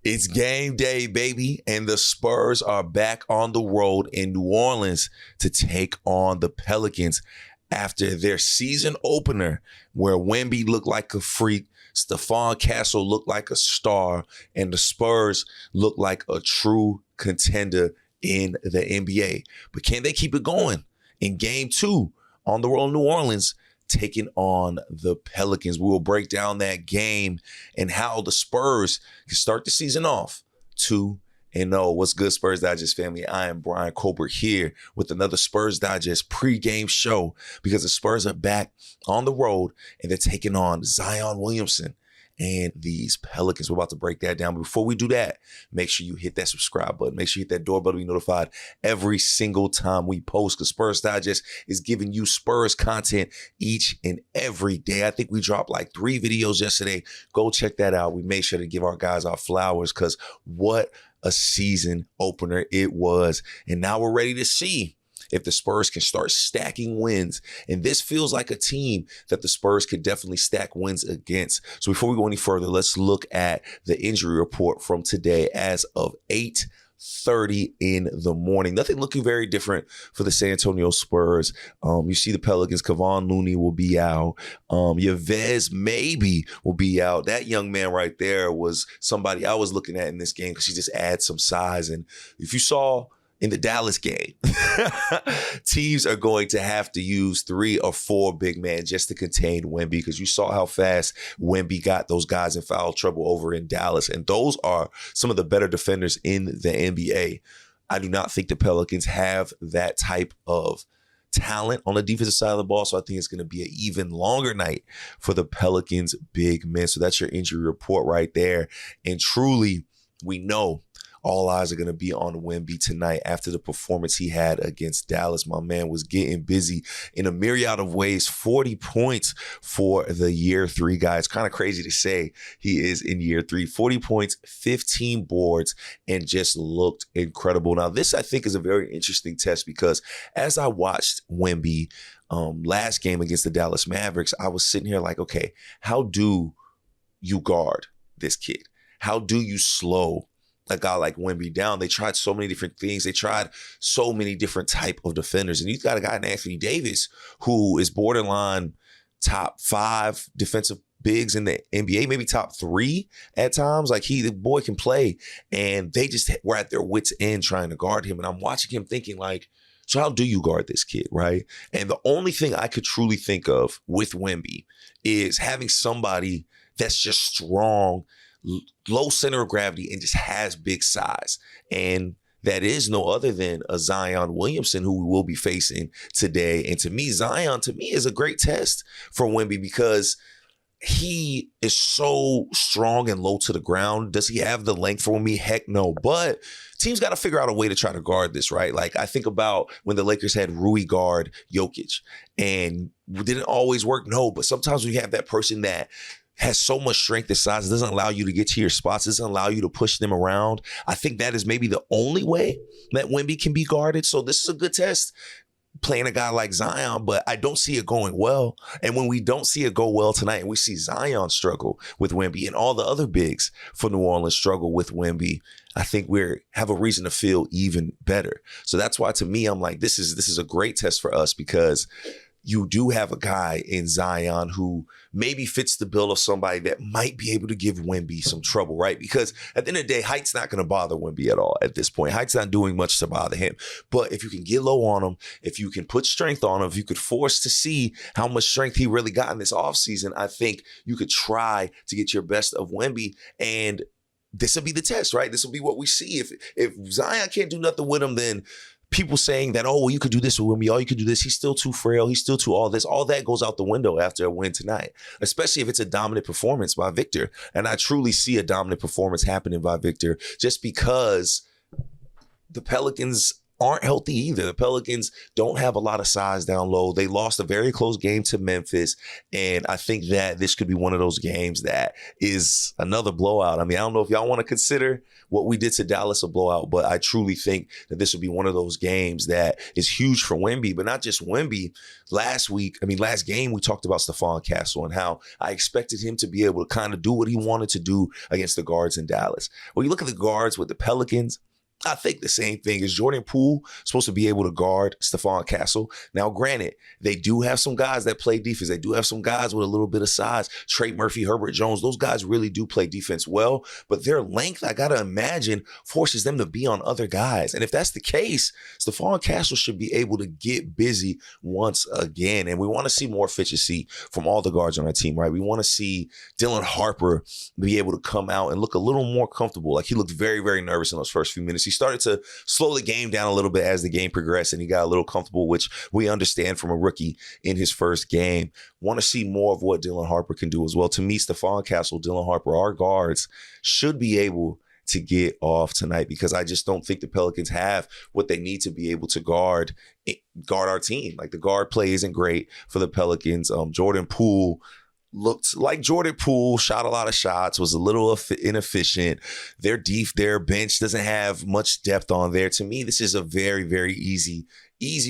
It's game day, baby, and the Spurs are back on the road in New Orleans to take on the Pelicans after their season opener where Wemby looked like a freak, Stephon Castle looked like a star, and the Spurs looked like a true contender in the NBA. But can they keep it going in game 2 on the road in New Orleans, taking on the Pelicans? We will break down that game and how the Spurs can start the season off 2-0. What's good, Spurs Digest family? I am Bryan Colbert here with another Spurs Digest pregame show because the Spurs are back on the road and they're taking on Zion Williamson and these Pelicans. We're about to break that down. But before we do that, make sure you hit that subscribe button. Make sure you hit that doorbell to be notified every single time we post, because Spurs Digest is giving you Spurs content each and every day. I think we dropped like 3 videos yesterday. Go check that out. We made sure to give our guys our flowers because what a season opener it was. And now we're ready to see if the Spurs can start stacking wins. And this feels like a team that the Spurs could definitely stack wins against. So before we go any further, let's look at the injury report from today as of 8:30 in the morning. Nothing looking very different for the San Antonio Spurs. You see the Pelicans, Kevon Looney will be out. Yves maybe will be out. That young man right there was somebody I was looking at in this game because he just adds some size. And if you saw in the Dallas game, teams are going to have to use 3 or 4 big men just to contain Wemby, because you saw how fast Wemby got those guys in foul trouble over in Dallas. And those are some of the better defenders in the NBA. I do not think the Pelicans have that type of talent on the defensive side of the ball. So I think it's going to be an even longer night for the Pelicans big men. So that's your injury report right there. And truly, we know all eyes are going to be on Wemby tonight after the performance he had against Dallas. My man was getting busy in a myriad of ways. 40 points for the year 3 guy. It's kind of crazy to say he is in year 3. 40 points, 15 boards, and just looked incredible. Now, this, I think, is a very interesting test because as I watched Wemby last game against the Dallas Mavericks, I was sitting here like, okay, how do you guard this kid? How do you slow a guy like Wemby down? They tried so many different things. They tried so many different type of defenders. And you've got a guy in Anthony Davis who is borderline top 5 defensive bigs in the NBA, maybe top 3 at times. Like the boy can play. And they just were at their wits' end trying to guard him. And I'm watching him thinking like, so how do you guard this kid, right? And the only thing I could truly think of with Wemby is having somebody that's just strong, low center of gravity, and just has big size. And that is no other than a Zion Williamson, who we will be facing today. And to me, Zion, is a great test for Wemby because he is so strong and low to the ground. Does he have the length for me? Heck no. But teams got to figure out a way to try to guard this, right? Like I think about when the Lakers had Rui guard Jokic, and it didn't always work. No, but sometimes when you have that person that has so much strength and size, it doesn't allow you to get to your spots, it doesn't allow you to push them around. I think that is maybe the only way that Wemby can be guarded. So this is a good test playing a guy like Zion, but I don't see it going well. And when we don't see it go well tonight, and we see Zion struggle with Wemby and all the other bigs for New Orleans struggle with Wemby, I think we have a reason to feel even better. So that's why, to me, I'm like, this is a great test for us because you do have a guy in Zion who maybe fits the bill of somebody that might be able to give Wemby some trouble, right? Because at the end of the day, height's not going to bother Wemby at all at this point. Height's not doing much to bother him. But if you can get low on him, if you can put strength on him, if you could force to see how much strength he really got in this offseason, I think you could try to get your best of Wemby. And this will be the test, right? This will be what we see. If Zion can't do nothing with him, then people saying that, oh, well, you could do this with Wemby, oh, you could do this, he's still too frail, he's still too all this, all that goes out the window after a win tonight, especially if it's a dominant performance by Victor. And I truly see a dominant performance happening by Victor just because the Pelicans aren't healthy either. The Pelicans don't have a lot of size down low. They lost a very close game to Memphis, and I think that this could be one of those games that is another blowout. I mean, I don't know if y'all want to consider what we did to Dallas a blowout, but I truly think that this would be one of those games that is huge for Wemby, but not just Wemby. Last game, we talked about Stephon Castle and how I expected him to be able to kind of do what he wanted to do against the guards in Dallas. When you look at the guards with the Pelicans, I think the same thing. Is Jordan Poole supposed to be able to guard Stephon Castle? Now, granted, they do have some guys that play defense. They do have some guys with a little bit of size. Trey Murphy, Herbert Jones, those guys really do play defense well. But their length, I got to imagine, forces them to be on other guys. And if that's the case, Stephon Castle should be able to get busy once again. And we want to see more efficiency from all the guards on our team, right? We want to see Dylan Harper be able to come out and look a little more comfortable. Like, he looked very, very nervous in those first few minutes. He started to slow the game down a little bit as the game progressed, and he got a little comfortable, which we understand from a rookie in his first game. Want to see more of what Dylan Harper can do as well. To me, Stephon Castle, Dylan Harper, our guards should be able to get off tonight, because I just don't think the Pelicans have what they need to be able to guard our team. Like, the guard play isn't great for the Pelicans. Jordan Poole looked like Jordan Poole, shot a lot of shots, was a little inefficient. Their bench doesn't have much depth on there. To me, this is a very, very easy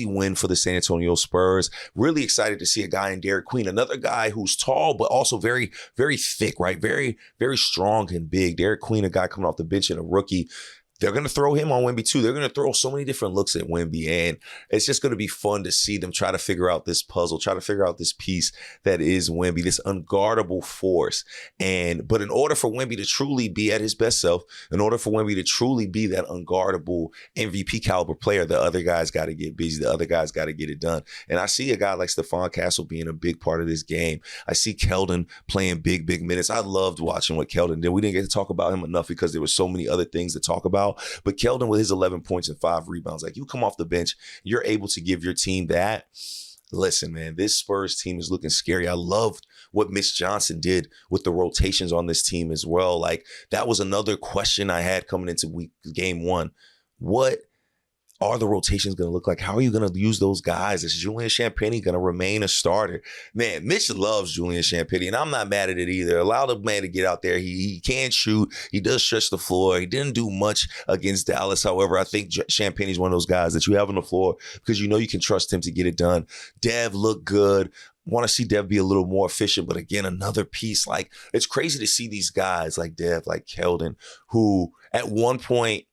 win for the San Antonio Spurs. Really excited to see a guy in Derek Queen, another guy who's tall, but also very, very thick, right? Very, very strong and big. Derek Queen, a guy coming off the bench and a rookie. They're going to throw him on Wemby too. They're going to throw so many different looks at Wemby, and it's just going to be fun to see them try to figure out this puzzle, try to figure out this piece that is Wemby, this unguardable force. But in order for Wemby to truly be at his best self, in order for Wemby to truly be that unguardable MVP caliber player, the other guys got to get busy. The other guys got to get it done. And I see a guy like Stephon Castle being a big part of this game. I see Keldon playing big, big minutes. I loved watching what Keldon did. We didn't get to talk about him enough because there were so many other things to talk about. But Keldon, with his 11 points and 5 rebounds, like, you come off the bench, you're able to give your team that. Listen, man, this Spurs team is looking scary. I loved what Mitch Johnson did with the rotations on this team as well. Like, that was another question I had coming into game one. What are the rotations going to look like? How are you going to use those guys? Is Julian Champagnie going to remain a starter? Man, Mitch loves Julian Champagnie, and I'm not mad at it either. Allow the man to get out there. He can shoot. He does stretch the floor. He didn't do much against Dallas. However, I think Champagnie is one of those guys that you have on the floor because you know you can trust him to get it done. Dev looked good. Want to see Dev be a little more efficient, but again, another piece. Like, it's crazy to see these guys like Dev, like Keldon, who at one point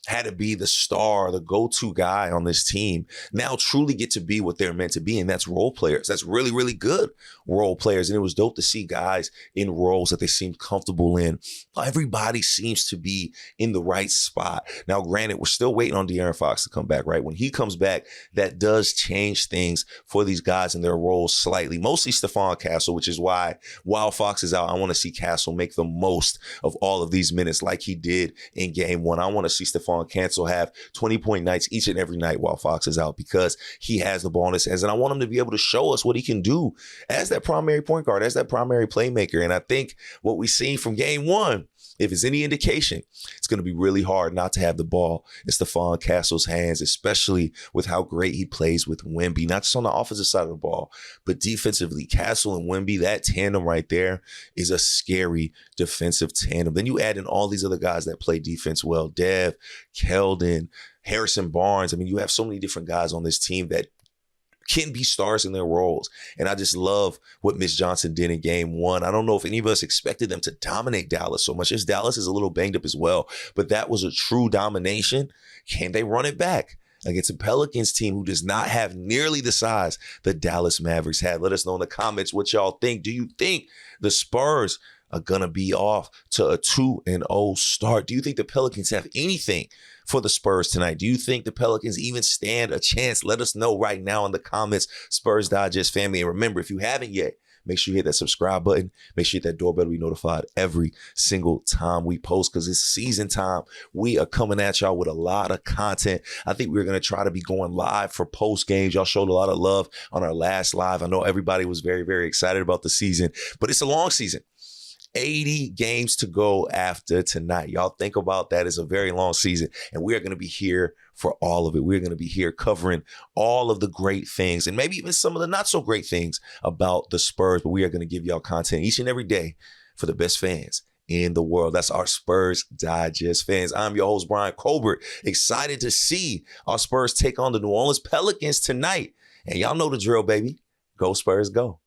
had to be the star, the go-to guy on this team, now truly get to be what they're meant to be, and that's role players. That's really, really good role players, and it was dope to see guys in roles that they seemed comfortable in. Everybody seems to be in the right spot. Now, granted, we're still waiting on De'Aaron Fox to come back, right? When he comes back, that does change things for these guys in their roles slightly, mostly Stephon Castle, which is why while Fox is out, I want to see Castle make the most of all of these minutes like he did in game one. I want to see Stephon Castle have 20-point nights each and every night while Fox is out, because he has the ball in his hands, and I want him to be able to show us what he can do as that primary point guard, as that primary playmaker. And I think what we seen from game one, if it's any indication, it's going to be really hard not to have the ball in Stephon Castle's hands, especially with how great he plays with Wemby, not just on the offensive side of the ball, but defensively. Castle and Wemby, that tandem right there is a scary defensive tandem. Then you add in all these other guys that play defense well, Dev, Keldon, Harrison Barnes. I mean, you have so many different guys on this team that can be stars in their roles. And I just love what Mitch Johnson did in game one. I don't know if any of us expected them to dominate Dallas so much, as Dallas is a little banged up as well, but that was a true domination. Can they run it back against a Pelicans team who does not have nearly the size the Dallas Mavericks had? Let us know in the comments what y'all think. Do you think the Spurs are going to be off to a 2-0 start? Do you think the Pelicans have anything for the Spurs tonight? Do you think the Pelicans even stand a chance? Let us know right now in the comments, Spurs Digest family. And remember, if you haven't yet, make sure you hit that subscribe button. Make sure you hit that doorbell to be notified every single time we post, because it's season time. We are coming at y'all with a lot of content. I think we're going to try to be going live for post games. Y'all showed a lot of love on our last live. I know everybody was very, very excited about the season, but it's a long season. 80 games to go after tonight. Y'all think about that. It's a very long season, and we are going to be here for all of it. We're going to be here covering all of the great things and maybe even some of the not so great things about the Spurs, but we are going to give y'all content each and every day for the best fans in the world. That's our Spurs Digest fans. I'm your host, Bryan Colbert. Excited to see our Spurs take on the New Orleans Pelicans tonight. And y'all know the drill, baby. Go Spurs, go.